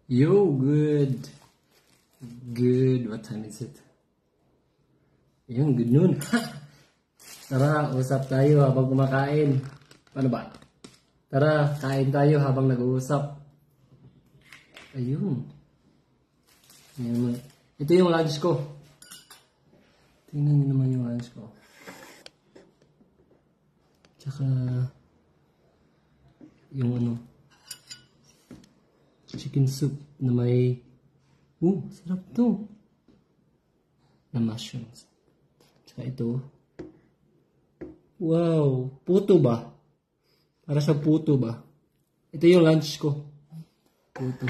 Yo, good. Good. What time is it? Ayun, good noon. Tara, usap tayo habang kumakain. Paano ba? Tara, kain tayo habang nag-uusap. Ayun. Ayun. Ito yung lunch ko. Tingnan niyo naman yung lunch ko. Tsaka, yung ano, chicken soup na may, sarap to. Na mushrooms. Tsaka ito. Wow, puto ba? Para sa puto ba? Ito yung lunch ko. Puto.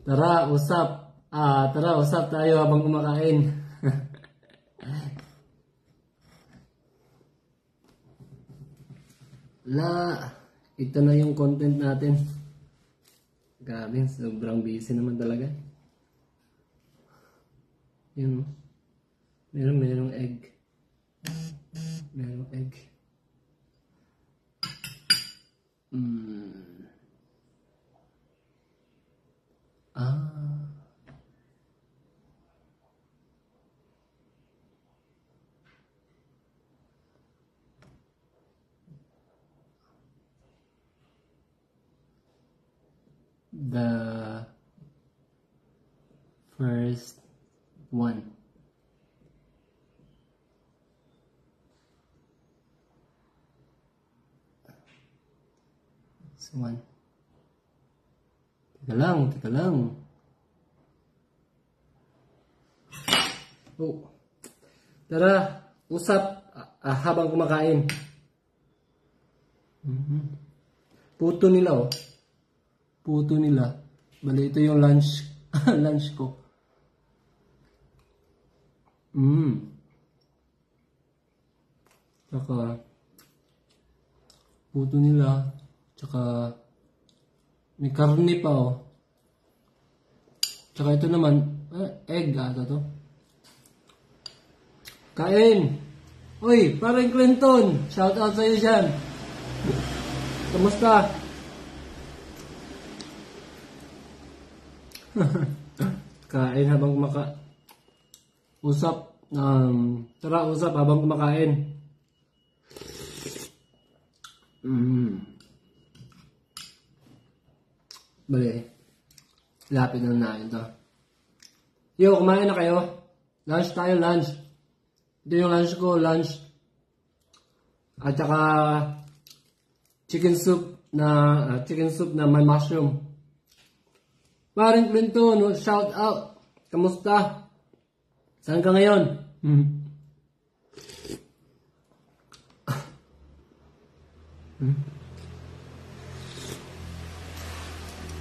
Tara, usap. Tara, usap tayo habang kumakain. Ito na yung content natin. Grabe, sobrang busy naman talaga. Yun. Merong egg. Merong egg. The first one. This one. Teka lang. Tara, usap habang kumakain. Puto nila, Puto nila. Bali, ito yung lunch. Lunch ko. Tsaka, puto nila. Tsaka, may karne pa, Tsaka ito naman, egg ata to. Kain! Uy, parang Clinton! Shout out sa'yo dyan! Kamusta? Kain habang usap. Tara, usap habang kumakain. Bali, lapit na natin to. Yo, kumain na kayo? Lunch tayo, lunch. Ito yung lunch ko, lunch. At saka chicken soup na may mushroom. Paring Clinton, shout out. Kamusta? Saan ka ngayon?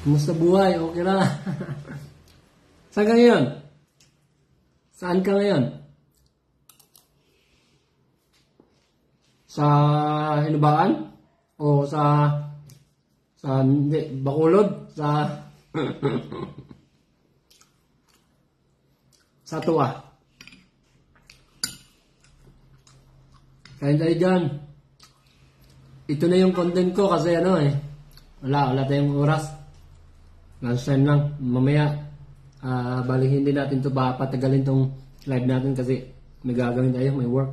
Kamusta buhay? Okay na. Saan ka ngayon? Saan ka ngayon? Sa Hinubaan? O sa Bacolod? Sa Tua. Kain tayo dyan. Ito na yung content ko kasi wala tayong oras. Lunchtime lang. Mamaya, bali hindi natin ito patagalin tong live natin kasi may gagawin tayo, may work.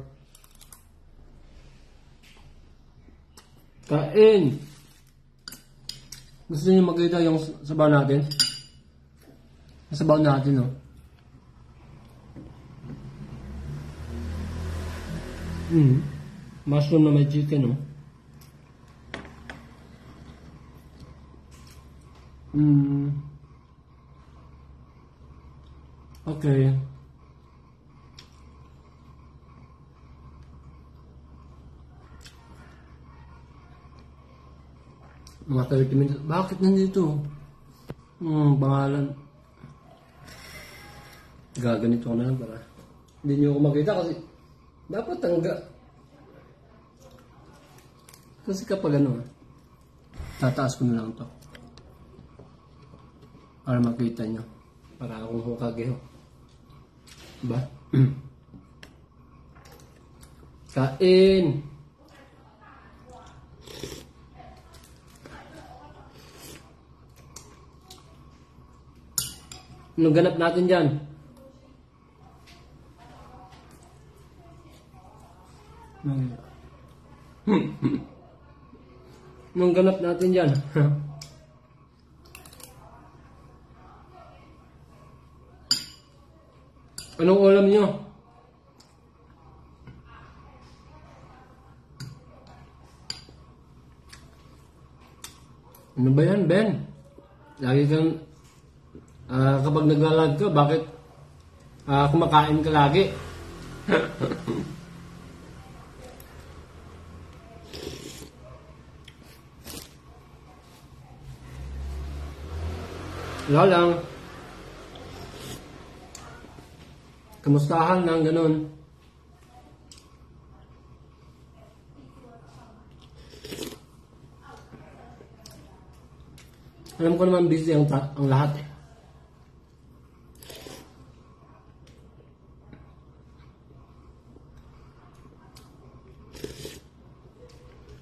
Kain! Gusto niyo makita yung sabaw natin? Sabaw natin, Mushroom na may chicken, Okay. Mga 30 minutes. Bakit nandito? Pangalan. Gaganito ko na lang para hindi nyo ako makita kasi dapat kasi kapag tataas ko na lang to para makita nyo. Para akong Hokage. Diba? Kain! Anong ganap natin dyan? Anong ganap natin dyan? Anong ulam nyo? Ano ba yan, Ben? Lagi kang, kapag naglalag ka, bakit kumakain ka lagi? Wala lang. Kamustahan lang, ganun. Alam ko naman busy ang lahat eh.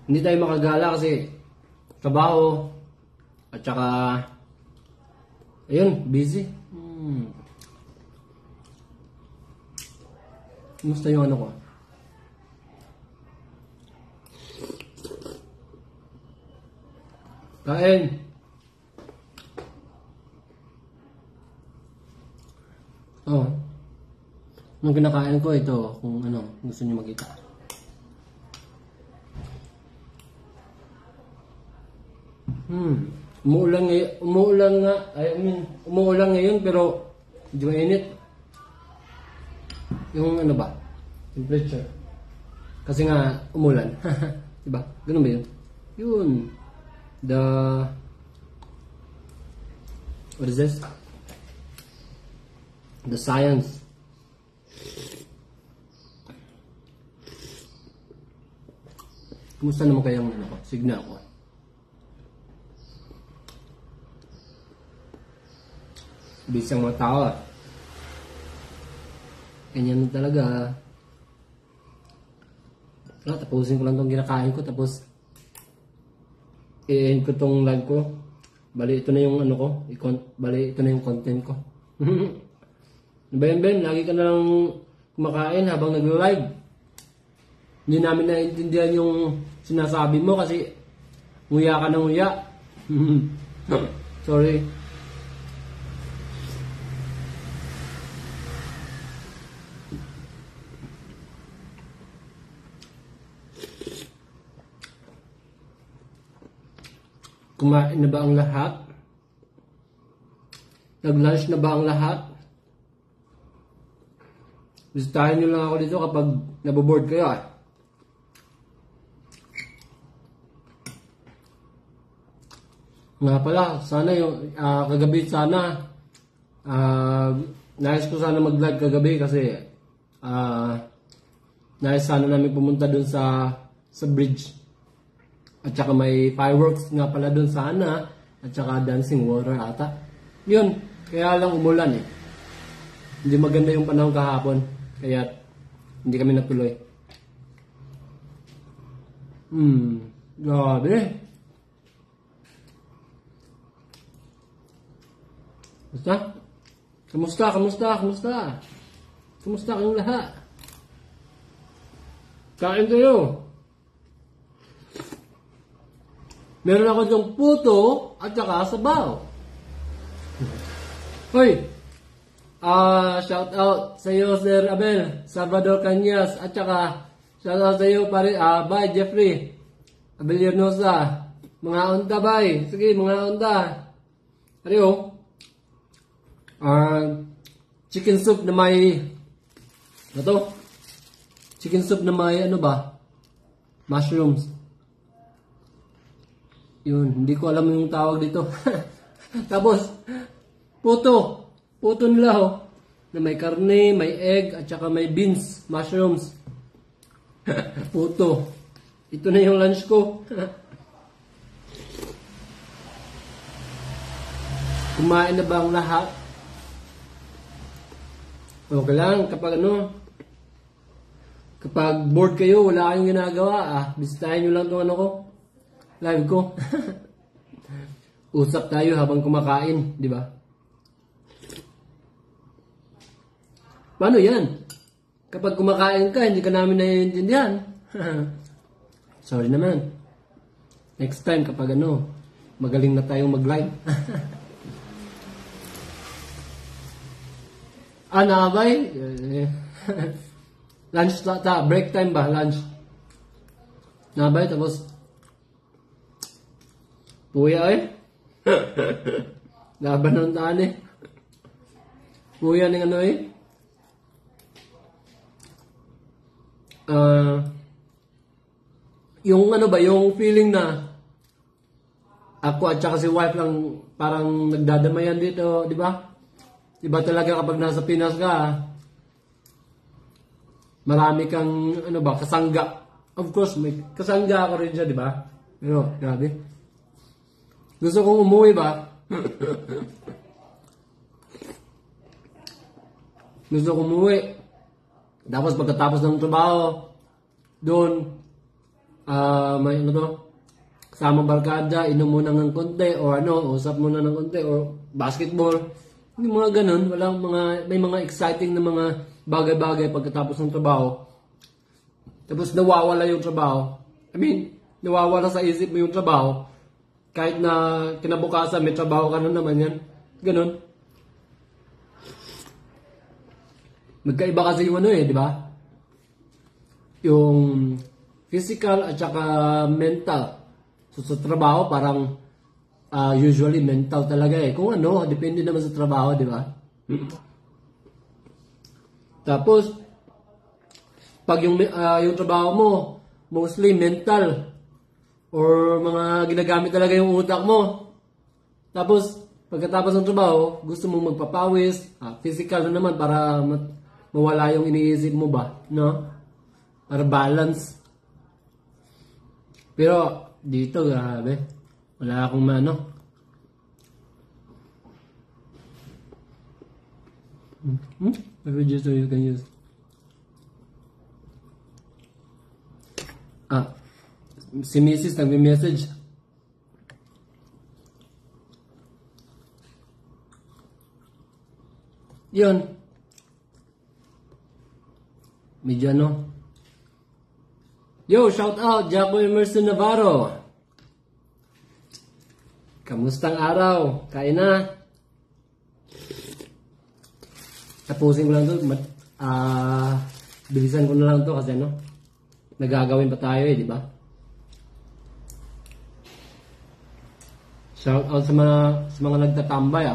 Hindi tayo makagala kasi trabaho at saka ayun, busy. Kumusta yung ano ko? Kain! Oh. Nung kinakain ko ito, kung ano, gusto niyo makita. Umuulan ngayon pero medyo mainit. Yung ano ba? Temperature. Kasi nga umulan. Diba? Ganun ba yun? Yun. What is this? The science. Kumusta naman kayang ano ko? Signal ko. Busy ang mga tao. Ganyan talaga. Tapusin ko lang itong kinakain ko. Tapos i-end ko itong live ko. Bali ito na yung ano ko. Bali ito na yung content ko. Ano ba yan, Ben? Lagi ka na lang kumakain habang nag-live. Hindi namin naiintindihan yung sinasabi mo kasi nguya ka ng nguya. Sorry. Kumain na ba ang lahat? Nag-lunch na ba ang lahat? Bisitahin nyo lang ako dito kapag naboboard kayo eh. Nga pala, sana yung kagabi sana nais ko sana mag-vlog kagabi kasi nais sana namin pumunta dun sa bridge. At saka may fireworks nga pala dun sana at saka dancing water ata. Yun, kaya lang umulan eh. Hindi maganda yung panahon kahapon. Kaya hindi kami natuloy. Grabe. Kamusta? Kamusta kayong lahat? Kain kayo. Meron ako yung puto at saka sabaw. Hoy! Shout out sa iyo, Sir Abel, Salvador Cañas, at saka shout out sa iyo, pare, bye, Jeffrey, Abel Yernosa, mga unta, bye. Sige, mga unta. Ariyo, chicken soup na may, ano to? Chicken soup na may, ano ba? Mushrooms. Yun, hindi ko alam yung tawag dito. Tapos, puto nila ho, na may karne, may egg, at saka may beans, mushrooms. Puto. Ito na yung lunch ko. Kumain na ba ang lahat? Okay lang, kapag bored kayo, wala kayong ginagawa, bisitahin nyo lang itong ano ko, live ko. Usap tayo habang kumakain, di ba? Paano yan? Kapag kumakain ka, hindi ka namin naiintindihan. Sorry naman. Next time kapag magaling na tayong mag-live. Nabay? Lunch break time ba? Lunch. Nabay, tapos puya laban ng taan puya ng yung yung feeling na ako at saka si wife lang parang nagdadamayan dito, di ba? Iba talaga kapag nasa Pinas ka, marami kang kasangga. Of course, may kasangga ako rin siya, di ba? Pero, grabe. Gusto kong umuwi ba? Gusto kong umuwi. Tapos pagkatapos ng trabaho, doon, may kasama barkada, inom muna ng konti, o usap muna ng konti, o basketball. Hindi mga ganun, may mga exciting na mga bagay-bagay pagkatapos ng trabaho. Tapos nawawala yung trabaho. Nawawala sa isip mo yung trabaho. Kahit na kinabukasan may trabaho ka na naman yan. Ganun. Magkaiba kasi yung di ba? Yung physical at saka mental. So sa trabaho parang usually mental talaga Kung depende naman sa trabaho, di ba? Tapos, pag yung trabaho mo, mostly mental, or mga ginagamit talaga yung utak mo. Tapos, pagkatapos ng trabaho, gusto mong magpapawis, physical na naman para mawala yung iniisip mo ba, no? Para balance. Pero, dito, grabe. Wala akong Maybe just so you can use. Si Mrs. nagme-message. Yun. Medyo Yo, shout out, Jaco Emerson Navarro. Kamustang araw? Kain na? Tapusin ko lang ito. Bilisan ko na lang ito kasi nagagawin pa tayo di ba? Shout out sa mga nagtatambay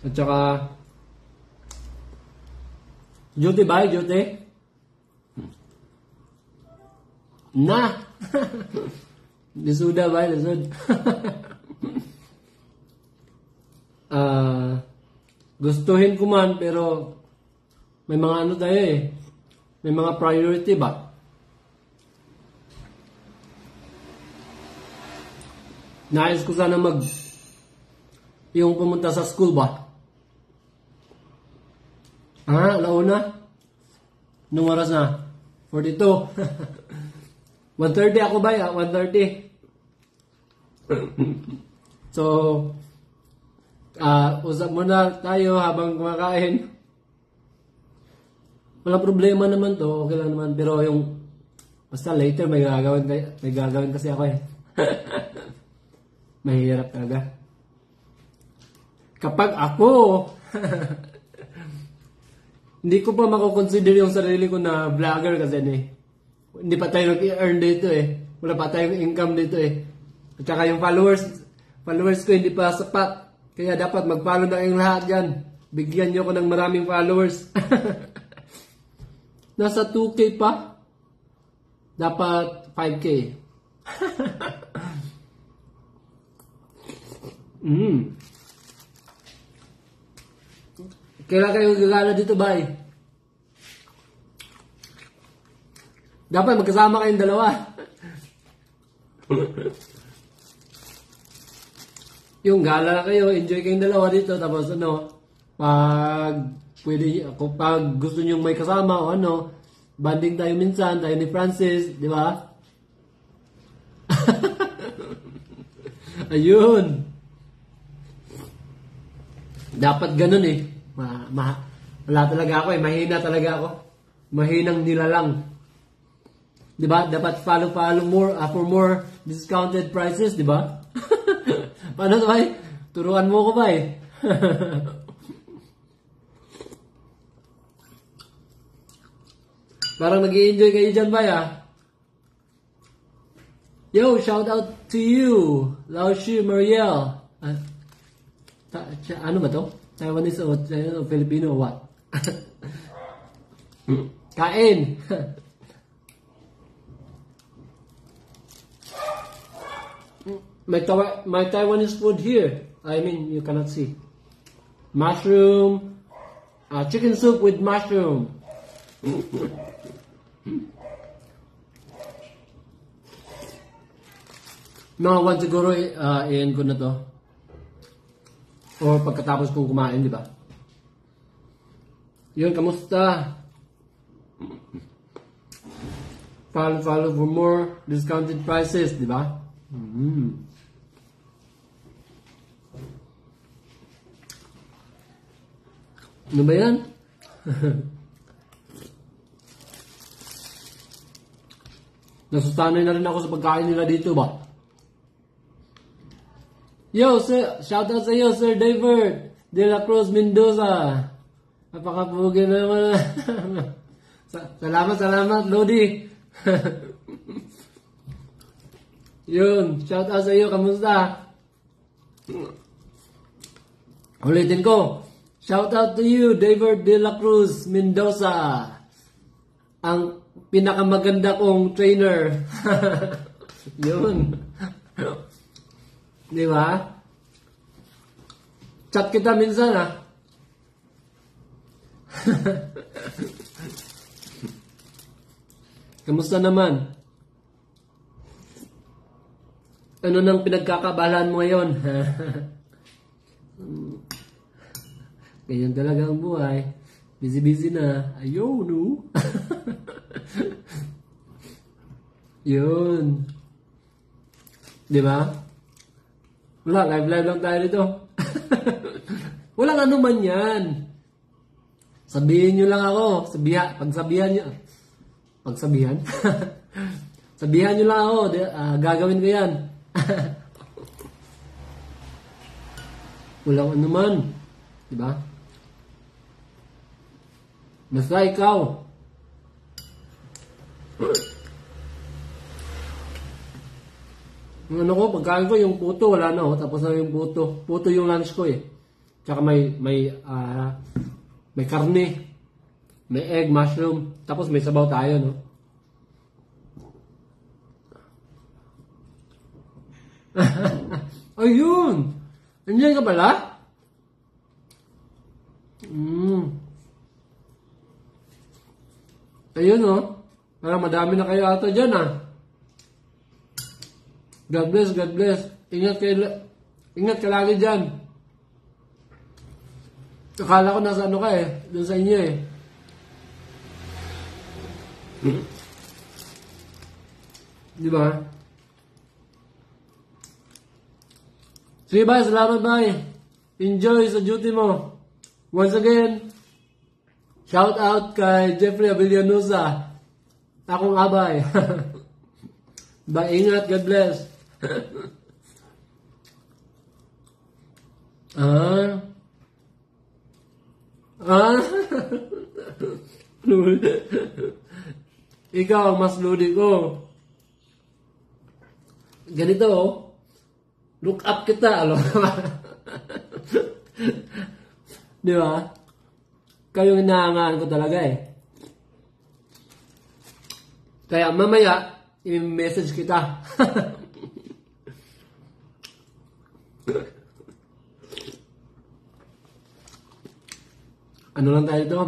At saka duty ba? Duty? Na! Lisuda ba? Lisud? Gustuhin ko man pero may mga tayo may mga priority ba? Nais ko sana yung pumunta sa school ba? Alauna? Nung oras na? 42. 1:30 ako ba? 1:30. So, usap muna tayo habang kumakain. Wala problema naman to, okay lang naman. Pero basta later may gagawin kasi ako Mahirap talaga. Kapag ako, hindi ko pa mako-consider yung sarili ko na vlogger kasi hindi pa tayo nag-earn dito Wala pa tayong income dito At saka yung followers ko hindi pa sapat. Kaya dapat mag-follow na kayong lahat dyan. Bigyan nyo ko ng maraming followers. Nasa 2K pa. Dapat 5K. Kailan kayo gagala dito, bay? Dapat magkasama kayong dalawa. Yung gala kayo, enjoy kayong dalawa dito, tapos pag gusto nyo may kasama o banding tayo minsan, tayo ni Francis, di ba? Ayun. Dapat ganun eh. Wala talaga ako eh. Mahina talaga ako. Mahinang nilalang. Diba? Dapat follow more for more discounted prices, diba? Paano to, bay? Turuan mo ko ba eh? Parang nag-i-enjoy kayo dyan, bay ah. Yo, shout out to you, Lao Shi Mariel. Ano ba to? Taiwanese o Filipino o what? Kain! My Taiwanese food here. I mean, you cannot see. Mushroom. Chicken soup with mushroom. Mga one siguro, i-end ko na to. Or pagkatapos kong kumain, di ba? Yun, kamusta? Follow for more discounted prices, di ba? Ano ba yan? Nasustanay na rin ako sa pagkain nila dito ba? Yo, sir, shout out sa iyo, Sir David De La Cruz Mendoza. Napakapugi naman. Salamat, Lodi. Yun, shout out sa iyo, kamusta? Ulitin ko. Shout out to you, David De La Cruz Mendoza. Ang pinakamaganda kong trainer. Yun. Di ba? Chat kita minsan ha. Kamusta naman? Ano nang pinagkakabalan mo ngayon? Ganyan talaga ang buhay. Busy na. Ayaw, no? Yun. Di ba? Wala, live lang tayo dito. Walang ano man yan. Sabihin nyo lang ako. Pagsabihan nyo. Pagsabihan? Sabihan nyo lang ako. Gagawin ko yan. Walang ano man. Diba? Basta ikaw. Yung ano ko, pagkain ko, yung puto, wala na oh. Tapos na yung puto. Puto yung lunch ko eh. Tsaka may karne. May egg, mushroom. Tapos may sabaw tayo, no? Ayun! Nandiyan ka pala? Ayun, oh. Parang madami na kayo ata dyan, ah. God bless. Ingat ka lagi dyan. Akala ko nasa ano ka eh. Doon sa inyo eh. Di ba? Sige bye, salamat bye. Enjoy sa duty mo. Once again, shout out kay Jeffrey Avillanusa. Akong abay. Bye, ingat, God bless. Ikaw ang mas lodi ko. Ganito oh. Look up kita, alam mo. Di ba? Kayong inaangaan ko talaga eh. Kaya mamaya, i-message kita. Ano lang tayo ito?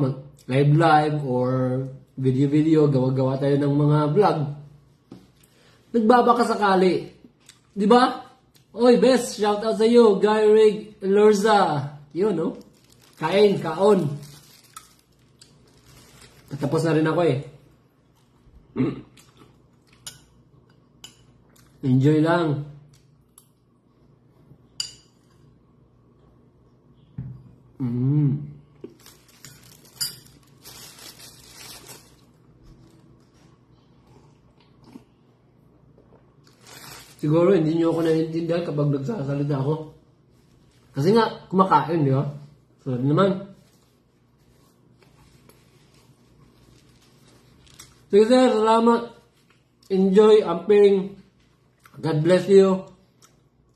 Live or video, gawa-gawa tayo ng mga vlog. Nagbabaka sakali. Di ba? Oy, best, shout out sa iyo, Guy Rig Lorza. Yun, no? Kaon. Tapos na rin ako eh. Enjoy lang. Siguro hindi nyo ako naiintindihan kapag nagsasalita ako. Kasi nga, kumakain, di ba? So, naman. Sige sir, salamat. Enjoy, amping. God bless you.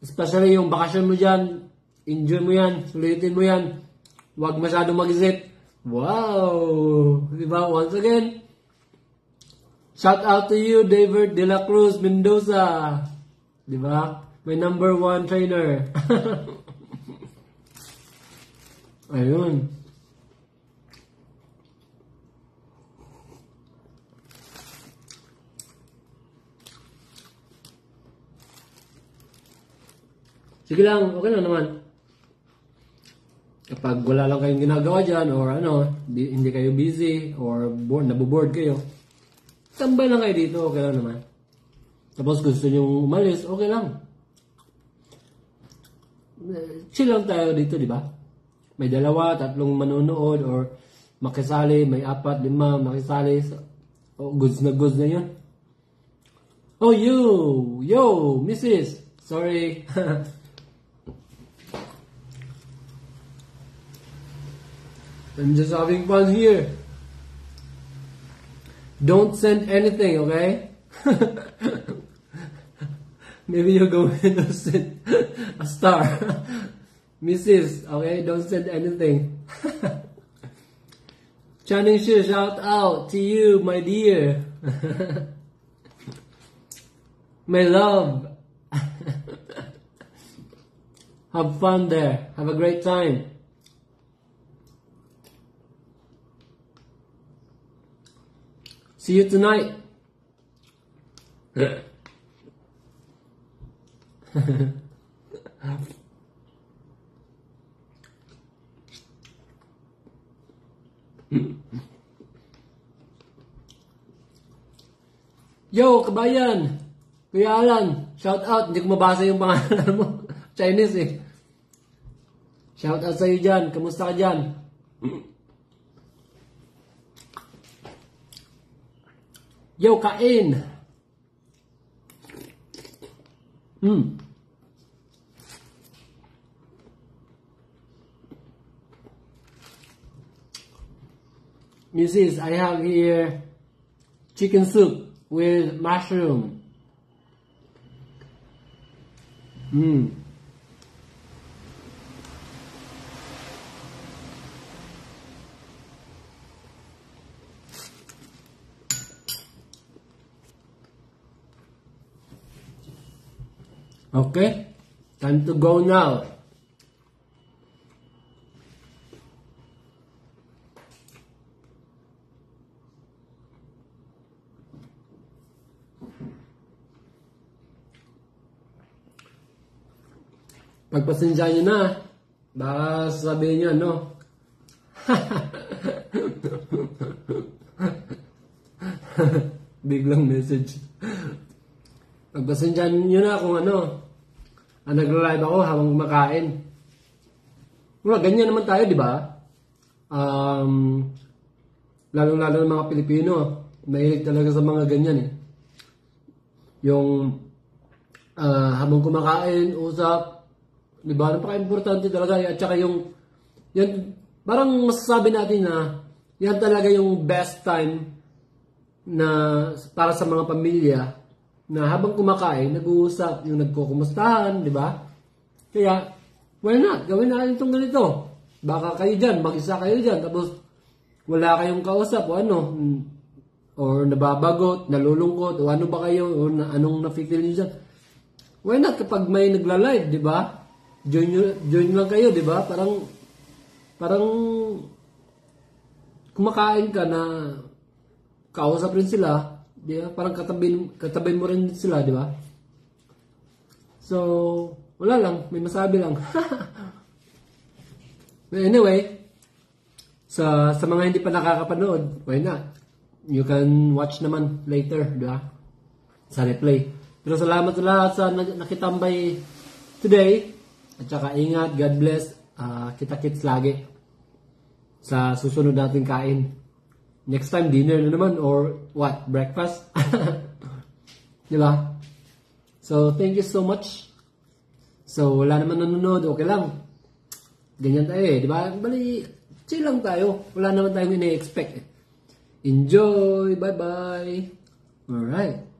Especially yung bakasyon mo dyan. Enjoy mo yan. Sulitin mo yan. Huwag masyadong mag-isip. Wow! Diba? Once again, shout out to you, David De La Cruz Mendoza. Diba? My number 1 trainer. Ayun. Sige lang, okay lang naman. Kapag wala lang kayong ginagawa dyan, or ano, hindi kayo busy, or naboboard kayo, tambay lang kayo dito, okay lang naman. Tapos gusto nyo umalis, okay lang. Chill lang tayo dito, di ba? May 2, 3 manonood, or makisali, may 4, 5 makisali. Oh, goods na yun. Oh, yo, Mrs. Sorry. I'm just having fun here. Don't send anything, okay? Maybe you're going to send a star. Mrs., okay? Don't send anything. Channing Shi, shout out to you, my dear. My love. Have fun there. Have a great time. See you tonight. Yo, kabayan! Kuya Alan, shout out. Hindi ko mabasa yung pangalan mo. Chinese eh. Shout out sa'yo dyan. Kamusta ka dyan? Yo, kain! Mrs., I have here chicken soup with mushroom. Okay, time to go now. Pagpasensya nyo na, baka sabihin nyo, ano? Biglang message. Pagpasensya nyo na kung ano, nagla-live ako habang kumakain. Well, ganyan naman tayo, di ba? Lalo-lalo ng mga Pilipino, mahilig talaga sa mga ganyan eh. Yung habang kumakain, usap, di ba? Napaka-importante talaga. At saka yung, yan, parang masasabi natin na yan talaga yung best time na para sa mga pamilya na habang kumakain, nag-uusap, yung nagkukumustahan, di ba? Kaya, why not? Gawin natin itong ganito. Baka kayo dyan, mag-isa kayo dyan, tapos wala kayong kausap o ano, or nababagot, nalulungkot, o ano ba kayo, o anong nafe-feel nyo dyan. Why not kapag may nagla-live, di ba? Join lang kayo, di ba? Parang kumakain ka na kausap rin sila, di ba? Parang katabi mo rin sila, di ba? So, wala lang, may masabi lang. Anyway, sa mga hindi pa nakakapanood, why not? You can watch naman later, di ba? Sa replay. Pero salamat sa lahat sa nakitambay today. At saka ingat, God bless. kita-kits lagi sa susunod nating kain. Next time, dinner na naman or what? Breakfast? Di ba? So, thank you so much. So, wala naman nanonood. Okay lang. Ganyan tayo eh. Di ba? Bali, chill lang tayo. Wala naman tayong ina-expect eh. Enjoy! Bye-bye! Alright.